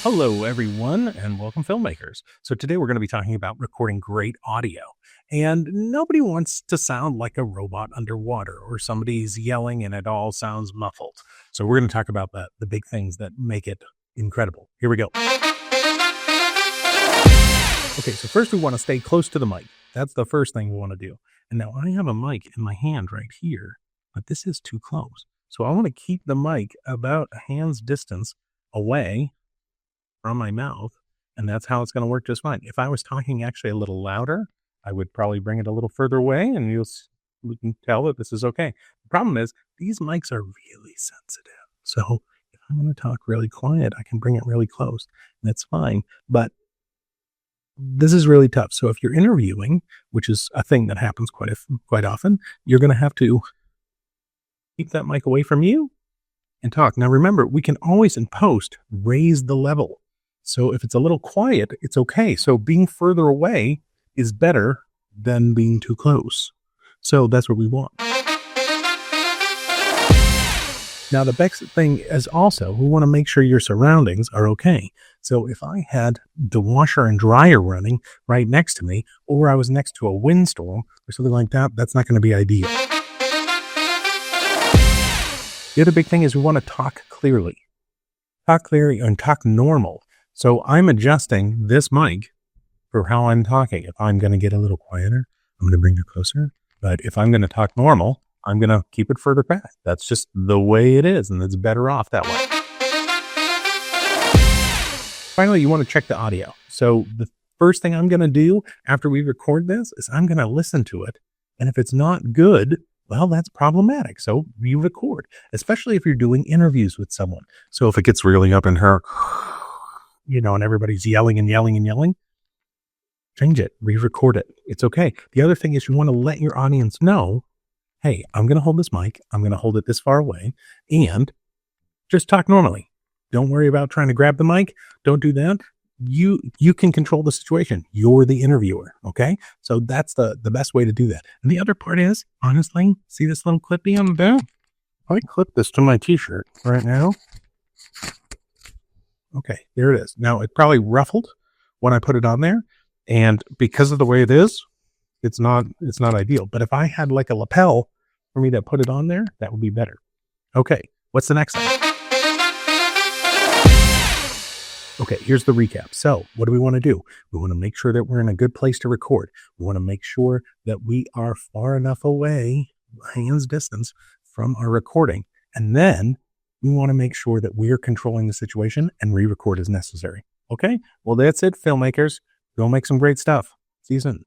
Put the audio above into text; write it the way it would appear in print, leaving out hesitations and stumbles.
Hello, everyone, and welcome, filmmakers. So, today we're going to be talking about recording great audio. And nobody wants to sound like a robot underwater or somebody's yelling and it all sounds muffled. So, we're going to talk about the big things that make it incredible. Here we go. Okay, so first we want to stay close to the mic. That's the first thing we want to do. And now I have a mic in my hand right here, but this is too close. So, I want to keep the mic about a hand's distance away from my mouth, and that's how it's going to work just fine. If I was talking actually a little louder, I would probably bring it a little further away, and we can tell that this is okay. The problem is these mics are really sensitive. So if I'm going to talk really quiet, I can bring it really close, and that's fine. But this is really tough. So if you're interviewing, which is a thing that happens quite often, you're going to have to keep that mic away from you and talk. Now remember, we can always in post raise the level. So if it's a little quiet, it's okay. So being further away is better than being too close. So that's what we want. Now the best thing is also, we want to make sure your surroundings are okay. So if I had the washer and dryer running right next to me, or I was next to a windstorm or something like that, that's not going to be ideal. The other big thing is we want to talk clearly. Talk clearly and talk normal. So I'm adjusting this mic for how I'm talking. If I'm going to get a little quieter, I'm going to bring it closer. But if I'm going to talk normal, I'm going to keep it further back. That's just the way it is, and it's better off that way. Finally, you want to check the audio. So the first thing I'm going to do after we record this is I'm going to listen to it. And if it's not good, well, that's problematic. So re-record, especially if you're doing interviews with someone. So if it gets really up in her, and everybody's yelling and yelling and yelling, change it, re-record it. It's okay. The other thing is you want to let your audience know, hey, I'm going to hold this mic. I'm going to hold it this far away and just talk normally. Don't worry about trying to grab the mic. Don't do that. You can control the situation. You're the interviewer. Okay. So that's the best way to do that. And the other part is, honestly, see this little clippy on the back? I clip this to my t-shirt right now. Okay, there it is. Now it probably ruffled when I put it on there. And because of the way it is, it's not ideal. But if I had like a lapel for me to put it on there, that would be better. Okay. What's the next thing? Okay, here's the recap. So what do we want to do? We want to make sure that we're in a good place to record. We want to make sure that we are far enough away, hands distance, from our recording. And then we want to make sure that we're controlling the situation and re-record as necessary. Okay? Well, that's it, filmmakers. Go make some great stuff. See you soon.